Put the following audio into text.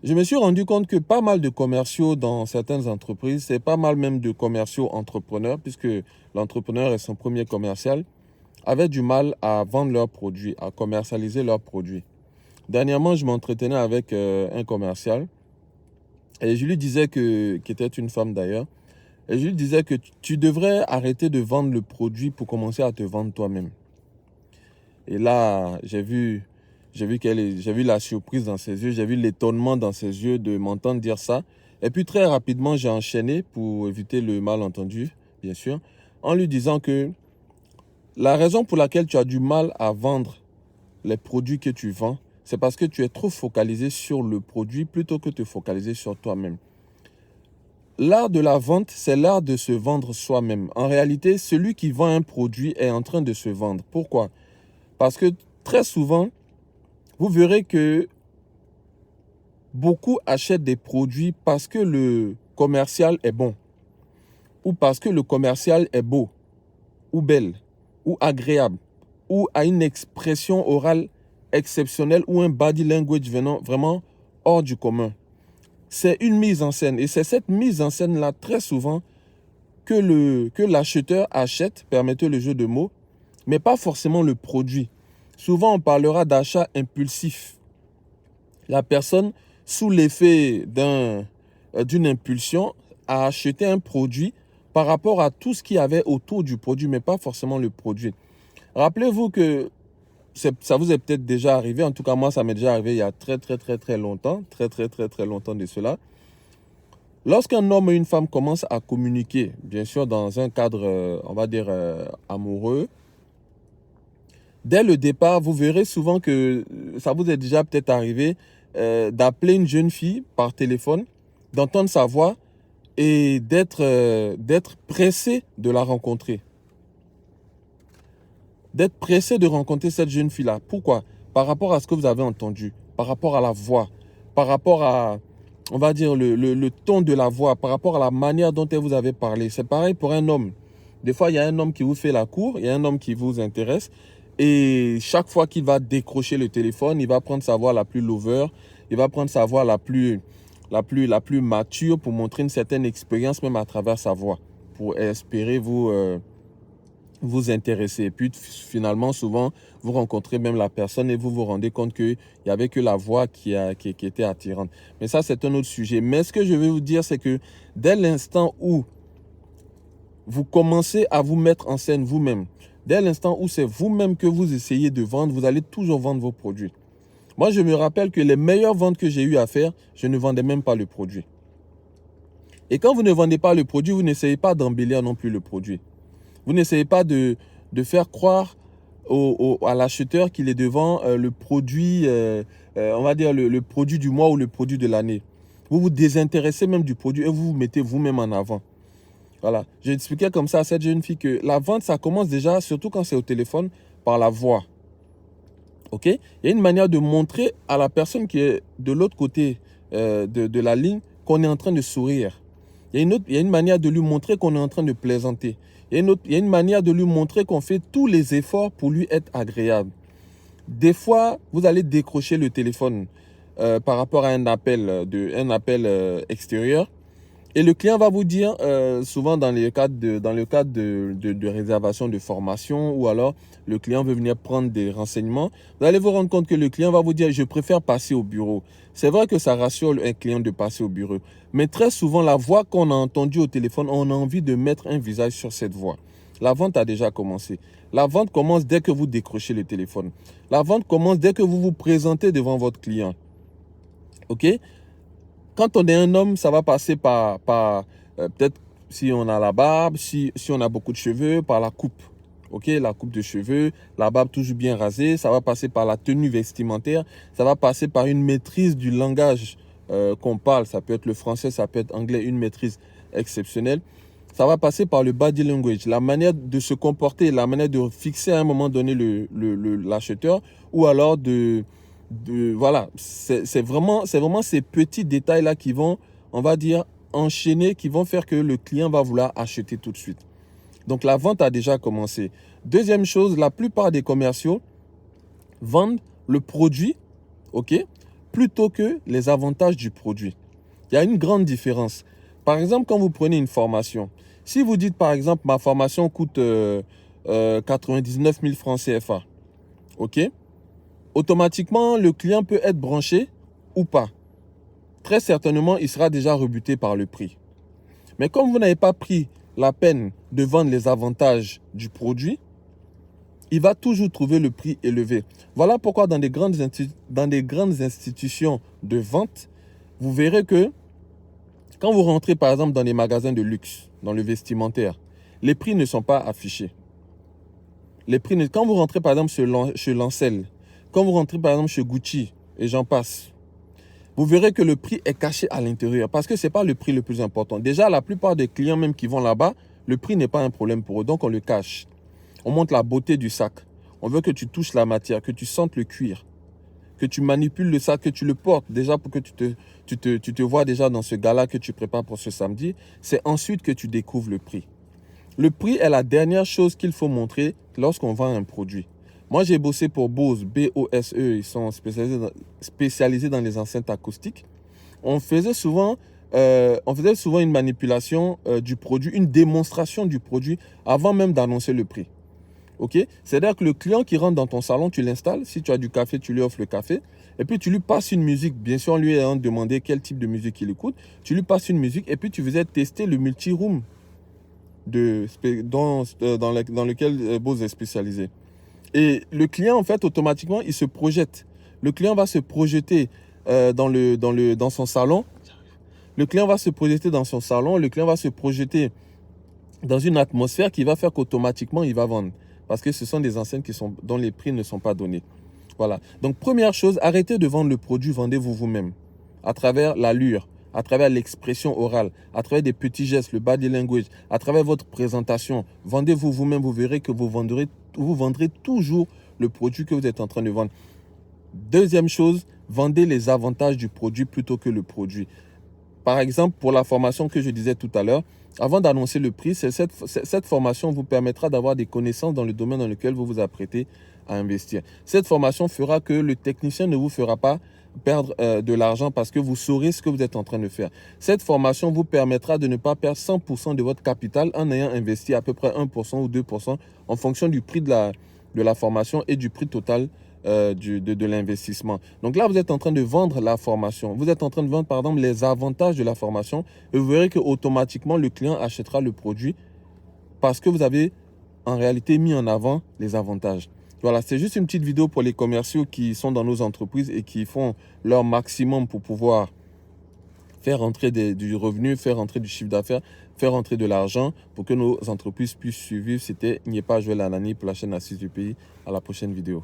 je me suis rendu compte que pas mal de commerciaux dans certaines entreprises, c'est pas mal même de commerciaux entrepreneurs, puisque l'entrepreneur est son premier commercial, avaient du mal à vendre leurs produits, à commercialiser leurs produits. Dernièrement, je m'entretenais avec un commercial et je lui disais qui était une femme d'ailleurs, et je lui disais que tu devrais arrêter de vendre le produit pour commencer à te vendre toi-même. Et là, j'ai vu la surprise dans ses yeux, j'ai vu l'étonnement dans ses yeux de m'entendre dire ça. Et puis très rapidement, j'ai enchaîné pour éviter le malentendu, bien sûr, en lui disant que la raison pour laquelle tu as du mal à vendre les produits que tu vends, c'est parce que tu es trop focalisé sur le produit plutôt que de te focaliser sur toi-même. L'art de la vente, c'est l'art de se vendre soi-même. En réalité, celui qui vend un produit est en train de se vendre. Pourquoi? Parce que très souvent, vous verrez que beaucoup achètent des produits parce que le commercial est bon, ou parce que le commercial est beau, ou belle, ou agréable, ou a une expression orale exceptionnelle, ou un body language venant vraiment hors du commun. C'est une mise en scène. Et c'est cette mise en scène-là, très souvent, que l'acheteur achète, permettez le jeu de mots, mais pas forcément le produit. Souvent, on parlera d'achat impulsif. La personne, sous l'effet d'une impulsion, a acheté un produit par rapport à tout ce qu'il y avait autour du produit, mais pas forcément le produit. Rappelez-vous que ça vous est peut-être déjà arrivé, en tout cas moi ça m'est déjà arrivé il y a très longtemps, très longtemps de cela. Lorsqu'un homme et une femme commencent à communiquer, bien sûr dans un cadre, on va dire, amoureux, dès le départ, vous verrez souvent que ça vous est déjà peut-être arrivé d'appeler une jeune fille par téléphone, d'entendre sa voix et d'être pressé de la rencontrer. D'être pressé de rencontrer cette jeune fille-là. Pourquoi? Par rapport à ce que vous avez entendu, par rapport à la voix, par rapport à, on va dire, le ton de la voix, par rapport à la manière dont elle vous avait parlé. C'est pareil pour un homme. Des fois, il y a un homme qui vous fait la cour, il y a un homme qui vous intéresse. Et chaque fois qu'il va décrocher le téléphone, il va prendre sa voix la plus lover, il va prendre sa voix la plus mature pour montrer une certaine expérience même à travers sa voix, pour espérer vous intéresser. Et puis finalement, souvent, vous rencontrez même la personne et vous vous rendez compte qu'il n'y avait que la voix qui était attirante. Mais ça, c'est un autre sujet. Mais ce que je veux vous dire, c'est que dès l'instant où vous commencez à vous mettre en scène vous-même, dès l'instant où c'est vous-même que vous essayez de vendre, vous allez toujours vendre vos produits. Moi, je me rappelle que les meilleures ventes que j'ai eu à faire, je ne vendais même pas le produit. Et quand vous ne vendez pas le produit, vous n'essayez pas d'embellir non plus le produit. Vous n'essayez pas de faire croire à l'acheteur qu'il est devant le produit, on va dire le produit du mois ou le produit de l'année. Vous vous désintéressez même du produit et vous vous mettez vous-même en avant. Voilà. J'ai expliqué comme ça à cette jeune fille que la vente, ça commence déjà, surtout quand c'est au téléphone, par la voix. OK? Il y a une manière de montrer à la personne qui est de l'autre côté de la ligne qu'on est en train de sourire. Il y a une manière de lui montrer qu'on est en train de plaisanter. Il y a une manière de lui montrer qu'on fait tous les efforts pour lui être agréable. Des fois, vous allez décrocher le téléphone par rapport à un appel extérieur. Et le client va vous dire, souvent dans le cadre de réservation de formation, ou alors le client veut venir prendre des renseignements, vous allez vous rendre compte que le client va vous dire, je préfère passer au bureau. C'est vrai que ça rassure un client de passer au bureau. Mais très souvent, la voix qu'on a entendue au téléphone, on a envie de mettre un visage sur cette voix. La vente a déjà commencé. La vente commence dès que vous décrochez le téléphone. La vente commence dès que vous vous présentez devant votre client. OK? Quand on est un homme, ça va passer par peut-être si on a la barbe, si on a beaucoup de cheveux, par la coupe. OK, la coupe de cheveux, la barbe toujours bien rasée. Ça va passer par la tenue vestimentaire. Ça va passer par une maîtrise du langage qu'on parle. Ça peut être le français, ça peut être anglais, une maîtrise exceptionnelle. Ça va passer par le body language, la manière de se comporter, la manière de fixer à un moment donné l'acheteur, ou alors voilà, c'est vraiment ces petits détails-là qui vont, on va dire, enchaîner, qui vont faire que le client va vouloir acheter tout de suite. Donc, la vente a déjà commencé. Deuxième chose, la plupart des commerciaux vendent le produit, OK, plutôt que les avantages du produit. Il y a une grande différence. Par exemple, quand vous prenez une formation, si vous dites par exemple, ma formation coûte 99 000 francs CFA, ok? Automatiquement, le client peut être branché ou pas. Très certainement, il sera déjà rebuté par le prix. Mais comme vous n'avez pas pris la peine de vendre les avantages du produit, il va toujours trouver le prix élevé. Voilà pourquoi dans des grandes institutions de vente, vous verrez que quand vous rentrez par exemple dans les magasins de luxe, dans le vestimentaire, les prix ne sont pas affichés. Quand vous rentrez par exemple chez Lancel, quand vous rentrez par exemple chez Gucci et j'en passe, vous verrez que le prix est caché à l'intérieur parce que ce n'est pas le prix le plus important. Déjà, la plupart des clients même qui vont là-bas, le prix n'est pas un problème pour eux, donc on le cache. On montre la beauté du sac. On veut que tu touches la matière, que tu sentes le cuir, que tu manipules le sac, que tu le portes déjà pour que tu te vois déjà dans ce gala que tu prépares pour ce samedi. C'est ensuite que tu découvres le prix. Le prix est la dernière chose qu'il faut montrer lorsqu'on vend un produit. Moi, j'ai bossé pour Bose, B-O-S-E, ils sont spécialisés dans les enceintes acoustiques. On faisait souvent une manipulation du produit, une démonstration du produit avant même d'annoncer le prix. Okay? C'est-à-dire que le client qui rentre dans ton salon, tu l'installes. Si tu as du café, tu lui offres le café. Et puis, tu lui passes une musique. Bien sûr, on lui a demandé quel type de musique il écoute. Tu lui passes une musique et puis tu faisais tester le multi-room dans lequel Bose est spécialisé. Et le client, en fait, automatiquement, il se projette. Le client va se projeter dans son salon. Le client va se projeter dans son salon. Le client va se projeter dans une atmosphère qui va faire qu'automatiquement, il va vendre. Parce que ce sont des enseignes dont les prix ne sont pas donnés. Voilà. Donc, première chose, arrêtez de vendre le produit, vendez-vous vous-même. À travers l'allure, à travers l'expression orale, à travers des petits gestes, le body language, à travers votre présentation. Vendez-vous vous-même, vous verrez que vous vendrez toujours le produit que vous êtes en train de vendre. Deuxième chose, vendez les avantages du produit plutôt que le produit. Par exemple, pour la formation que je disais tout à l'heure, avant d'annoncer le prix, cette formation vous permettra d'avoir des connaissances dans le domaine dans lequel vous vous apprêtez à investir. Cette formation fera que le technicien ne vous fera pas perdre de l'argent parce que vous saurez ce que vous êtes en train de faire. Cette formation vous permettra de ne pas perdre 100% de votre capital en ayant investi à peu près 1% ou 2% en fonction du prix de la formation et du prix total de l'investissement. Donc là, vous êtes en train de vendre la formation. Vous êtes en train de vendre, par exemple, les avantages de la formation. Et vous verrez qu'automatiquement, le client achètera le produit parce que vous avez en réalité mis en avant les avantages. Voilà, c'est juste une petite vidéo pour les commerciaux qui sont dans nos entreprises et qui font leur maximum pour pouvoir faire rentrer du revenu, faire rentrer du chiffre d'affaires, faire rentrer de l'argent pour que nos entreprises puissent survivre. C'était N'y pas jouer l'année pour la chaîne Assise du pays. À la prochaine vidéo.